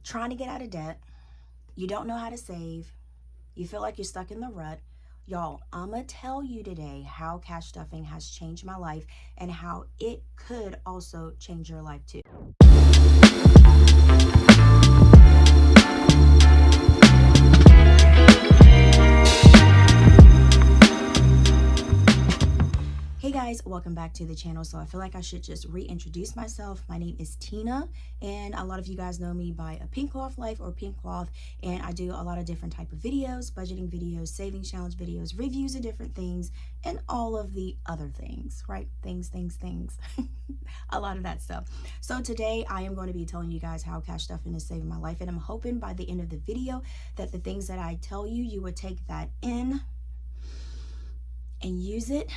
trying to get out of debt, you don't know how to save, you feel like you're stuck in the rut, y'all, I'm gonna tell you today how cash stuffing has changed my life and how it could also change your life too. Hey guys, welcome back to the channel. So I feel like I should just reintroduce myself. My name is Tina, and a lot of you guys know me by APinkeClothlife or Pink Cloth, and I do a lot of different type of videos, budgeting videos, savings challenge videos, reviews of different things, and all of the other things, right? Things. A lot of that stuff. So today I am going to be telling you guys how cash stuffing is saving my life, and I'm hoping by the end of the video that the things that I tell you, you would take that in and use it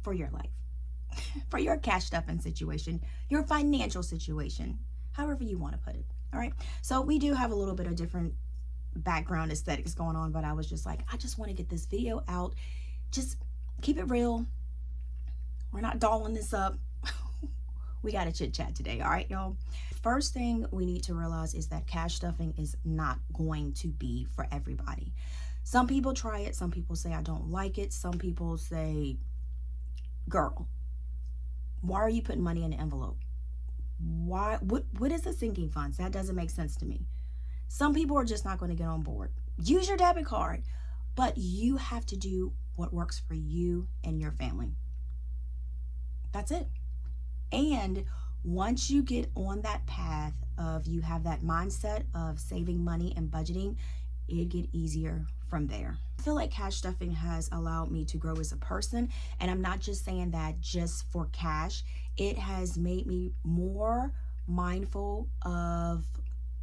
for your life, for your cash stuffing situation, your financial situation, however you want to put it. All right. So we do have a little bit of different background aesthetics going on, but I was just like, I just want to get this video out. Just keep it real. We're not dolling this up. We got to chit chat today. All right, y'all. First thing we need to realize is that cash stuffing is not going to be for everybody. Some people try it. Some people say, I don't like it. Some people say, girl, why are you putting money in an envelope? Why? What is the sinking funds? That doesn't make sense to me. Some people are just not going to get on board. Use your debit card, but you have to do what works for you and your family. That's it. And once you get on that path of you have that mindset of saving money and budgeting, it get easier from there. I feel like cash stuffing has allowed me to grow as a person, and I'm not just saying that just for cash. It has made me more mindful of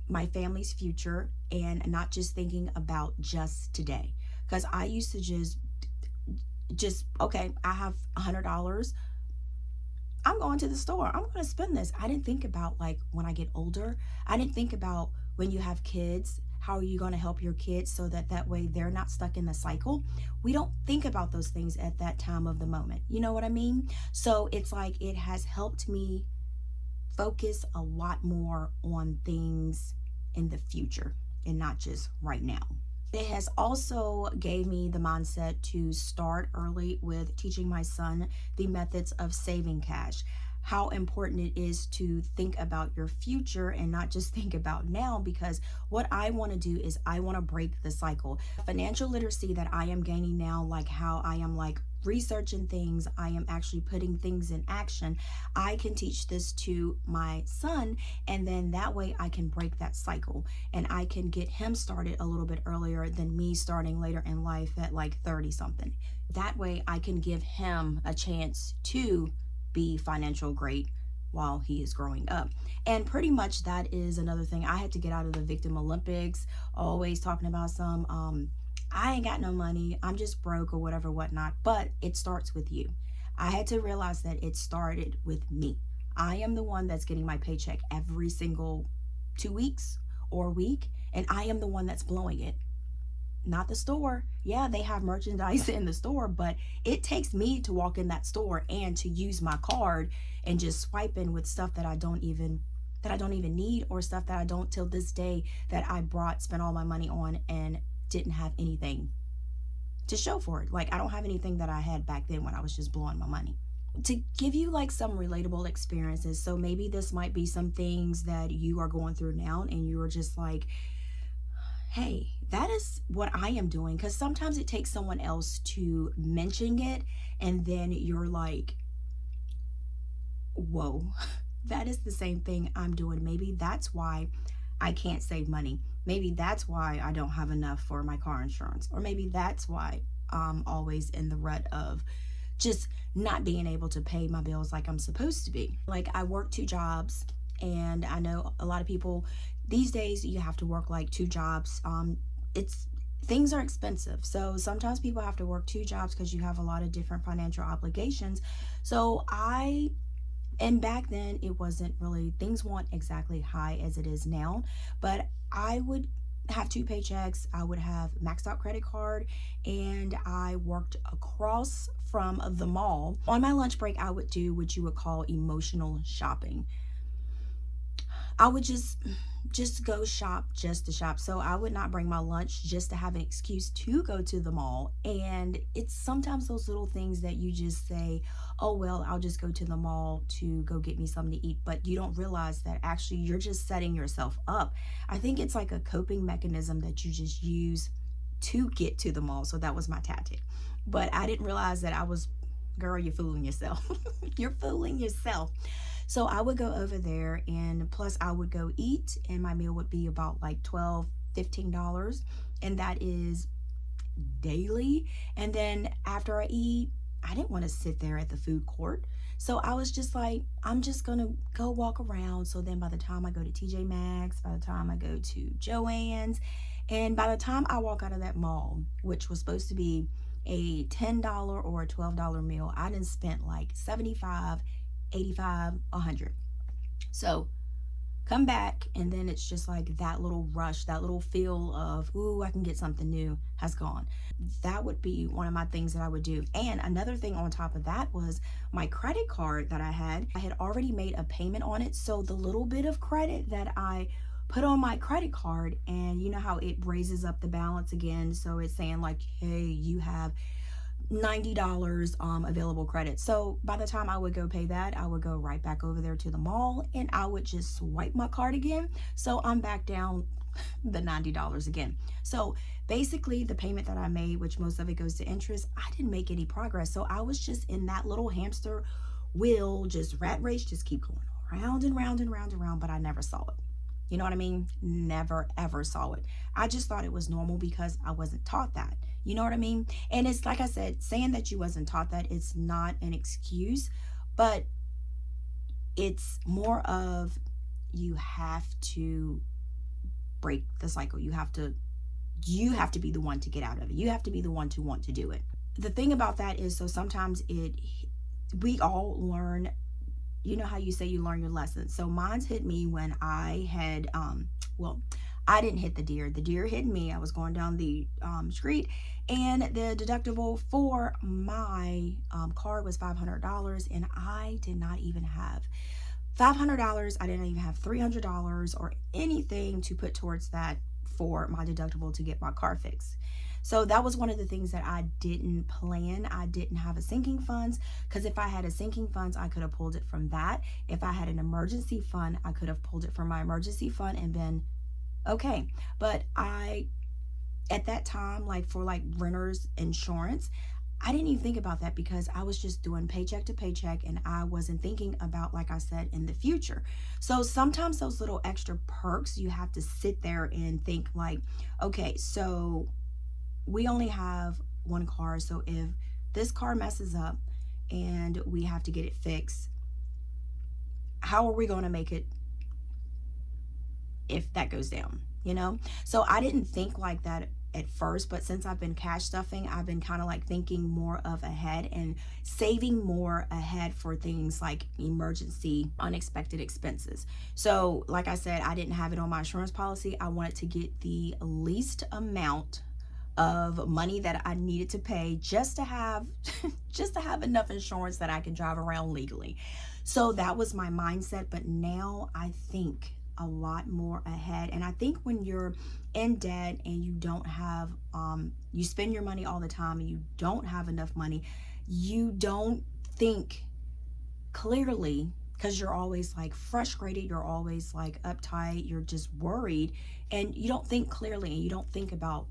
my family's future and not just thinking about just today. Because I used to just okay, I have $100. I'm going to the store. I'm going to spend this. I didn't think about like when I get older. I didn't think about when you have kids. How are you going to help your kids so that way they're not stuck in the cycle? We don't think about those things at that time of the moment. You know what I mean? So it's like it has helped me focus a lot more on things in the future and not just right now. It has also gave me the mindset to start early with teaching my son the methods of saving cash. How important it is to think about your future and not just think about now, because what I want to do is I want to break the cycle. Financial literacy that I am gaining now, like how I am like researching things, I am actually putting things in action. I can teach this to my son, and then that way I can break that cycle and I can get him started a little bit earlier than me starting later in life at like 30 something. That way I can give him a chance to be financial great while he is growing up. And pretty much that is another thing. I had to get out of the victim Olympics, always talking about some I ain't got no money, I'm just broke or whatever, whatnot. But it starts with you. I had to realize that it started with me. I am the one that's getting my paycheck every single 2 weeks or week, and I am the one that's blowing it. Not the store. Yeah, they have merchandise in the store, but it takes me to walk in that store and to use my card and just swipe in with stuff that I don't even need, or stuff that I don't till this day that I spent all my money on and didn't have anything to show for it. Like I don't have anything that I had back then when I was just blowing my money. To give you like some relatable experiences, so maybe this might be some things that you are going through now and you are just like, hey, that is what I am doing. Because sometimes it takes someone else to mention it and then you're like, whoa, that is the same thing I'm doing. Maybe that's why I can't save money. Maybe that's why I don't have enough for my car insurance. Or maybe that's why I'm always in the rut of just not being able to pay my bills like I'm supposed to be. Like I work 2 jobs, and I know a lot of people these days you have to work like 2 jobs. Things are expensive. So sometimes people have to work 2 jobs because you have a lot of different financial obligations. So and back then it wasn't really, things weren't exactly high as it is now, but I would have 2 paychecks. I would have maxed out credit card, and I worked across from the mall. On my lunch break, I would do what you would call emotional shopping. I would just go shop just to shop. So I would not bring my lunch just to have an excuse to go to the mall. And it's sometimes those little things that you just say, oh, well, I'll just go to the mall to go get me something to eat. But you don't realize that actually you're just setting yourself up. I think it's like a coping mechanism that you just use to get to the mall. So that was my tactic. But I didn't realize that I was, girl, you're fooling yourself. You're fooling yourself. So I would go over there, and plus I would go eat, and my meal would be about like $12, $15, and that is daily. And then after I eat, I didn't want to sit there at the food court. So I was just like, I'm just going to go walk around. So then by the time I go to TJ Maxx, by the time I go to Joann's, and by the time I walk out of that mall, which was supposed to be a $10 or a $12 meal, I done spent like 75, 85, 100. So come back, and then it's just like that little rush, that little feel of, ooh, I can get something new has gone. That would be one of my things that I would do. And another thing on top of that was my credit card that I had already made a payment on it. So the little bit of credit that I put on my credit card, and you know how it raises up the balance again. So it's saying like, hey, you have $90 available credit. So by the time I would go pay that, I would go right back over there to the mall, and I would just swipe my card again. So I'm back down the $90 again. So basically the payment that I made, which most of it goes to interest, I didn't make any progress. So I was just in that little hamster wheel, just rat race, just keep going round and round and round and round, but I never saw it. You know what I mean? Never, ever saw it. I just thought it was normal because I wasn't taught that. You know what I mean? And it's like I said, saying that you wasn't taught that, it's not an excuse, but it's more of, you have to break the cycle. You have to be the one to get out of it. You have to be the one to want to do it. The thing about that is, so sometimes we all learn, you know how you say you learn your lessons. So mine's hit me when I had, I didn't hit the deer. The deer hit me. I was going down the street, and the deductible for my car was $500, and I did not even have $500. I didn't even have $300 or anything to put towards that for my deductible to get my car fixed. So that was one of the things that I didn't plan. I didn't have a sinking funds, because if I had a sinking funds, I could have pulled it from that. If I had an emergency fund, I could have pulled it from my emergency fund and been okay. But at that time, like for like renter's insurance, I didn't even think about that because I was just doing paycheck to paycheck, and I wasn't thinking about, like I said, in the future. So sometimes those little extra perks, you have to sit there and think like, okay, so we only have one car. So if this car messes up and we have to get it fixed, how are we going to make it if that goes down, you know? So I didn't think like that at first, but since I've been cash stuffing, I've been kind of like thinking more of ahead and saving more ahead for things like emergency, unexpected expenses. So like I said, I didn't have it on my insurance policy. I wanted to get the least amount of money that I needed to pay just to have enough insurance that I could drive around legally. So that was my mindset. But now I think a lot more ahead. And I think when you're in debt and you don't have, you spend your money all the time and you don't have enough money, you don't think clearly, because you're always like frustrated, you're always like uptight, you're just worried, and you don't think clearly, and you don't think about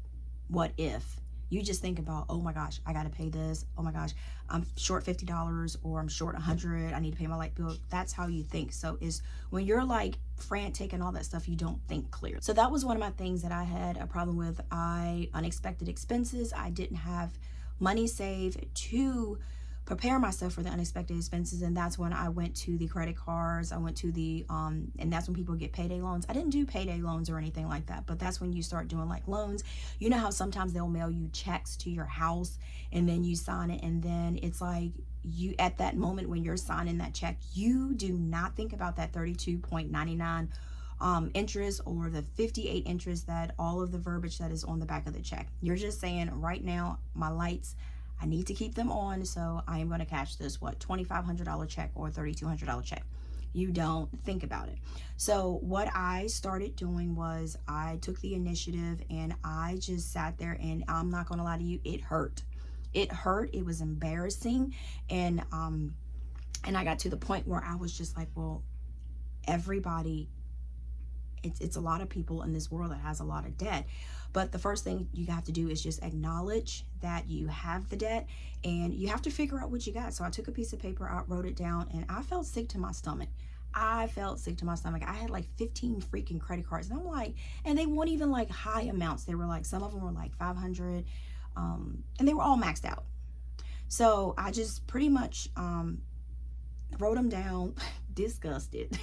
what if. You just think about, oh my gosh, I gotta pay this. Oh my gosh, I'm short $50 or I'm short $100. I need to pay my light bill. That's how you think. So is when you're like frantic and all that stuff, you don't think clear. So that was one of my things that I had a problem with. Unexpected expenses. I didn't have money saved to prepare myself for the unexpected expenses, and that's when I went to the credit cards. I went to the and that's when people get payday loans. I didn't do payday loans or anything like that, but that's when you start doing like loans. You know how sometimes they'll mail you checks to your house and then you sign it, and then it's like, you at that moment when you're signing that check, you do not think about that 32.99 interest or the 58 interest, that all of the verbiage that is on the back of the check. You're just saying, right now my lights, I need to keep them on, so I am going to cash this, what, $2,500 check or $3,200 check. You don't think about it. So what I started doing was I took the initiative and I just sat there, and I'm not gonna lie to you, it hurt. It hurt. It was embarrassing. And I got to the point where I was just like, well, everybody, it's a lot of people in this world that has a lot of debt. But the first thing you have to do is just acknowledge that you have the debt, and you have to figure out what you got. So I took a piece of paper out, wrote it down, and I felt sick to my stomach. I felt sick to my stomach. I had like 15 freaking credit cards, and I'm like, and they weren't even like high amounts. They were like, some of them were like 500, and they were all maxed out. So I just pretty much wrote them down, disgusted.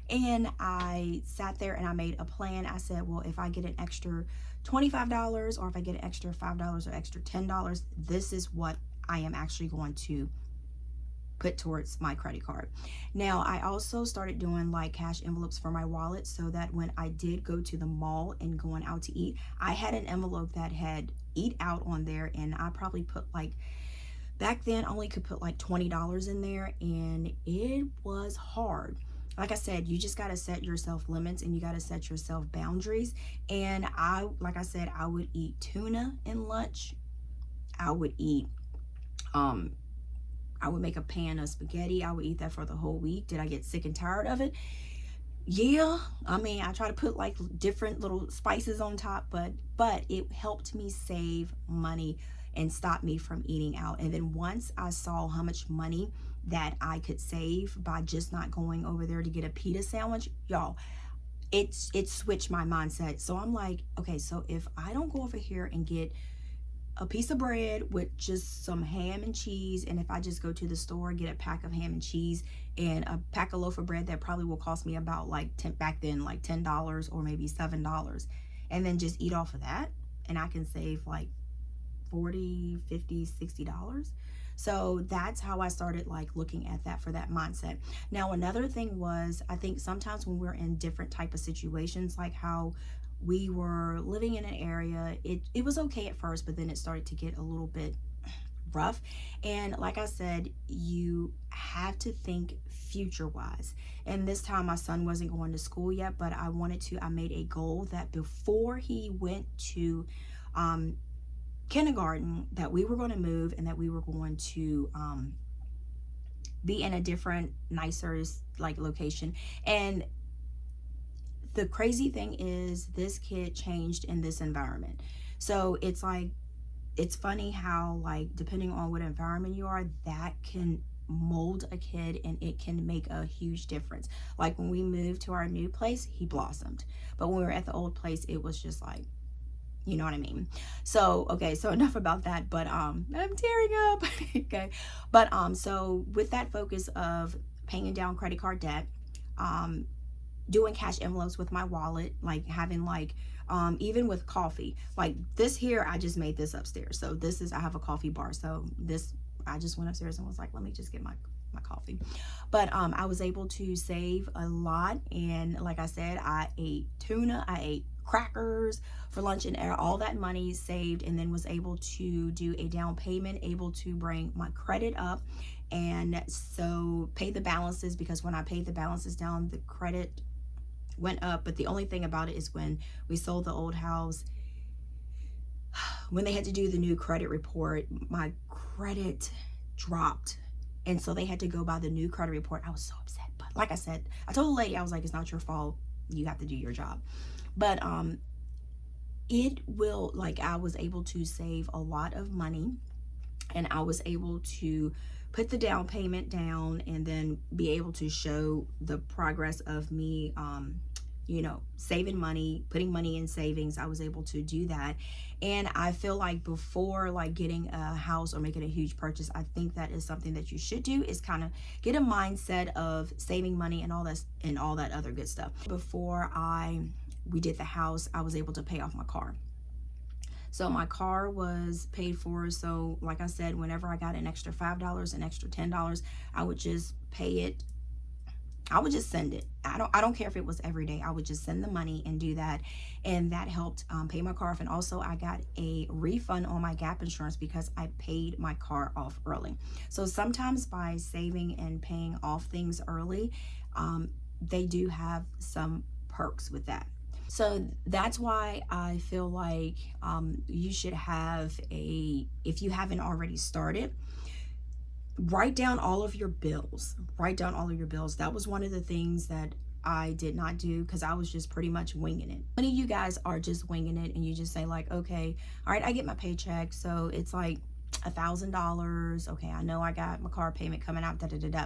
And I sat there and I made a plan. I said, well, if I get an extra $25, or if I get an extra $5 or extra $10, this is what I am actually going to put towards my credit card. Now, I also started doing like cash envelopes for my wallet, so that when I did go to the mall and going out to eat, I had an envelope that had eat out on there, and I probably put like, back then I only could put like $20 in there, and it was hard. Like I said, you just got to set yourself limits, and you got to set yourself boundaries. And like I said, I would eat tuna in lunch. I would eat, I would make a pan of spaghetti. I would eat that for the whole week. Did I get sick and tired of it? Yeah. I mean, I try to put like different little spices on top, but it helped me save money and stop me from eating out. And then once I saw how much money that I could save by just not going over there to get a pita sandwich, y'all, it switched my mindset. So I'm like, okay, so if I don't go over here and get a piece of bread with just some ham and cheese, and if I just go to the store and get a pack of ham and cheese and a pack of loaf of bread that probably will cost me about like back then like $10 or maybe $7, and then just eat off of that, and I can save like $40, $50, $60. So that's how I started like looking at that for that mindset. Now, another thing was, I think sometimes when we're in different type of situations, like how we were living in an area, it was okay at first, but then it started to get a little bit rough. And like I said, you have to think future wise. And this time my son wasn't going to school yet, but I made a goal that before he went to kindergarten, that we were going to move, and that we were going to be in a different, nicer like location. And the crazy thing is, this kid changed in this environment. So it's like, it's funny how like depending on what environment you are, that can mold a kid, and it can make a huge difference. Like when we moved to our new place, he blossomed, but when we were at the old place, it was just like, you know what I mean? So, okay, so enough about that, but I'm tearing up. Okay. But so with that focus of paying down credit card debt, doing cash envelopes with my wallet, like having like even with coffee, like this here, I just made this upstairs. So this is, I have a coffee bar. So this, I just went upstairs and was like, let me just get my coffee. But I was able to save a lot. And like I said, I ate tuna, I ate crackers for lunch, and all that money saved, and then was able to do a down payment, able to bring my credit up, and so pay the balances, because when I paid the balances down, the credit went up. But the only thing about it is, when we sold the old house, when they had to do the new credit report, my credit dropped, and so they had to go by the new credit report. I was so upset, but like I said, I told the lady, I was like, it's not your fault, you have to do your job. But it will, like, I was able to save a lot of money, and I was able to put the down payment down, and then be able to show the progress of me you know, saving money, putting money in savings. I was able to do that. And I feel like before like getting a house or making a huge purchase, I think that is something that you should do, is kind of get a mindset of saving money and all that other good stuff. Before we did the house, I was able to pay off my car. So my car was paid for. So like I said, whenever I got an extra $5, an extra $10, I would just pay it I would just send it. I don't care if it was every day. I would just send the money and do that. And that helped pay my car off. And also I got a refund on my gap insurance because I paid my car off early. So sometimes by saving and paying off things early, they do have some perks with that. So that's why I feel like you should have if you haven't already started, write down all of your bills. Write down all of your bills. That was one of the things that I did not do because I was just pretty much winging it. Many of you guys are just winging it and you just say like, okay, all right, I get my paycheck, so it's like $1,000. Okay, I know I got my car payment coming out, da da da da.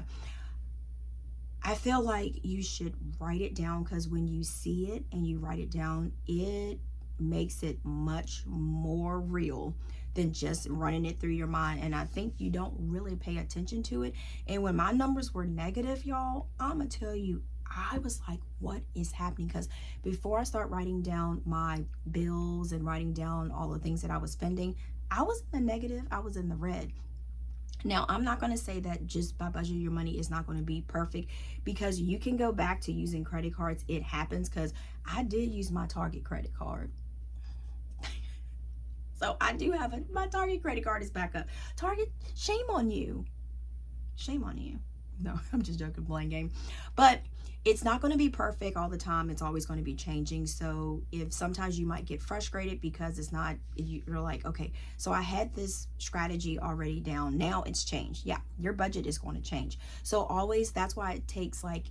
I feel like you should write it down, because when you see it and you write it down, it makes it much more real than just running it through your mind. And I think you don't really pay attention to it. And when my numbers were negative, y'all, I'm gonna tell you, I was like, what is happening? Because before I start writing down my bills and writing down all the things that I was spending, I was in the negative, I was in the red. Now, I'm not going to say that just by budgeting your money is not going to be perfect, because you can go back to using credit cards. It happens, because I did use my Target credit card. So I do have my Target credit card is back up. Target, shame on you. Shame on you. No, I'm just joking, playing game. But it's not going to be perfect all the time. It's always going to be changing. So if sometimes you might get frustrated because it's not, you're like, okay, so I had this strategy already down. Now it's changed. Yeah, your budget is going to change. So always, that's why it takes, like,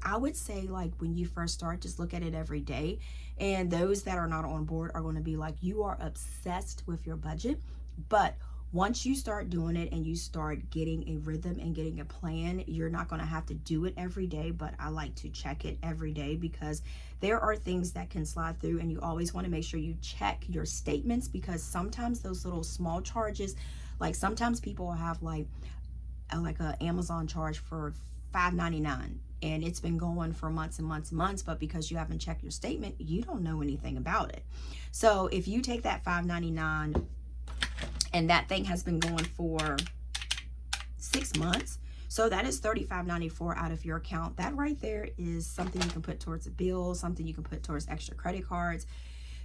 I would say, like, when you first start, just look at it every day. And those that are not on board are going to be like, you are obsessed with your budget. But once you start doing it and you start getting a rhythm and getting a plan, you're not going to have to do it every day. But I like to check it every day, because there are things that can slide through, and you always want to make sure you check your statements, because sometimes those little small charges, like sometimes people will have like a Amazon charge for $5.99, and it's been going for months and months and months, but because you haven't checked your statement, you don't know anything about it. So if you take that $5.99 and that thing has been going for 6 months, so that is $35.94 out of your account. That right there is something you can put towards a bill, something you can put towards extra credit cards,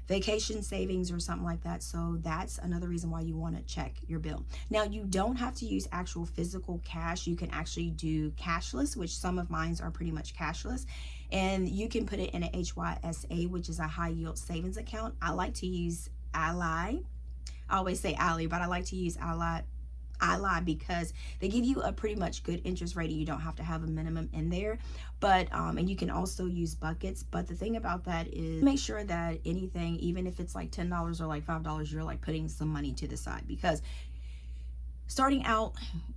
vacation savings, or something like that. So that's another reason why you want to check your bill. Now, you don't have to use actual physical cash. You can actually do cashless, which some of mine are pretty much cashless. And you can put it in an HYSA, which is a high yield savings account. I like to use 𝗓𝗓. I always say ally, but I like to use 𝗓𝗓 because they give you a pretty much good interest rate, and you don't have to have a minimum in there. But and you can also use buckets. But the thing about that is, make sure that anything, even if it's like $10 or like $5, you're like putting some money to the side, because starting out,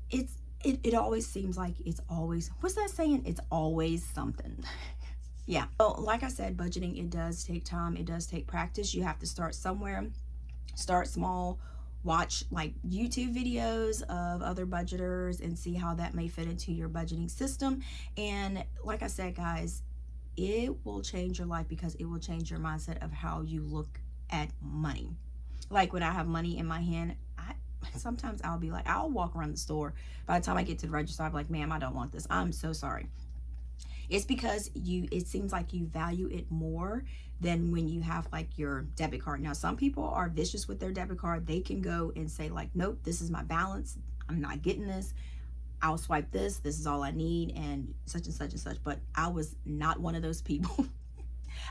it always seems like it's always, what's that saying? It's always something. Yeah. So like I said, budgeting, it does take time. It does take practice. You have to start somewhere. Start small. Watch like YouTube videos of other budgeters and see how that may fit into your budgeting system. And like I said, guys, it will change your life, because it will change your mindset of how you look at money. Like when I have money in my hand, sometimes I'll be like, I'll walk around the store. By the time I get to the register, I'm like, ma'am, I don't want this. I'm so sorry. It's because it seems like you value it more than when you have like your debit card. Now, some people are vicious with their debit card. They can go and say like, nope, this is my balance. I'm not getting this. I'll swipe this. This is all I need, and such and such and such. But I was not one of those people.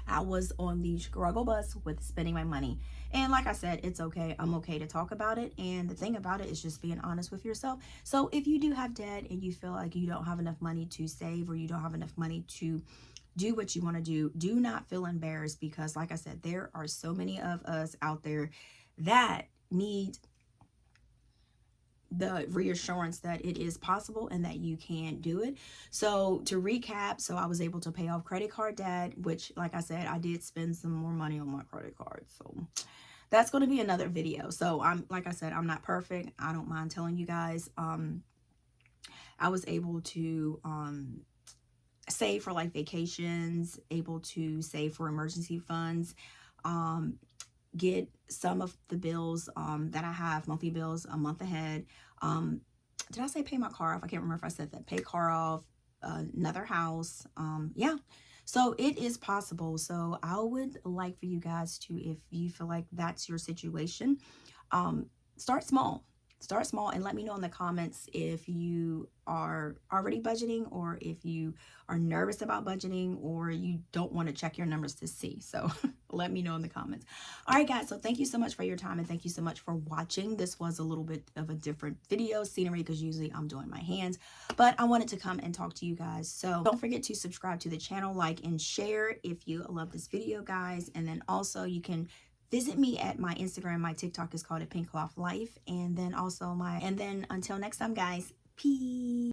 I was on the struggle bus with spending my money. And like I said, it's okay. I'm okay to talk about it. And the thing about it is just being honest with yourself. So if you do have debt and you feel like you don't have enough money to save, or you don't have enough money to do what you want to do not feel embarrassed, because like I said, there are so many of us out there that need the reassurance that it is possible and that you can do it. So to recap, so I was able to pay off credit card debt, which like I said, I did spend some more money on my credit card. So that's going to be another video. So like I said, I'm not perfect. I don't mind telling you guys. I was able to save for like vacations, able to save for emergency funds, get some of the bills that I have, monthly bills, a month ahead. Did I say pay my car off? I can't remember if I said that. Pay car off, another house. Yeah. So it is possible. So I would like for you guys to, if you feel like that's your situation, start small. Start small and let me know in the comments if you are already budgeting, or if you are nervous about budgeting, or you don't want to check your numbers to see. So let me know in the comments. All right, guys. So thank you so much for your time, and thank you so much for watching. This was a little bit of a different video scenery because usually I'm doing my hands, but I wanted to come and talk to you guys. So don't forget to subscribe to the channel, like and share if you love this video, guys. And then also you can visit me at my Instagram. My TikTok is called @APinkeClothlife. And then also and then until next time, guys, peace.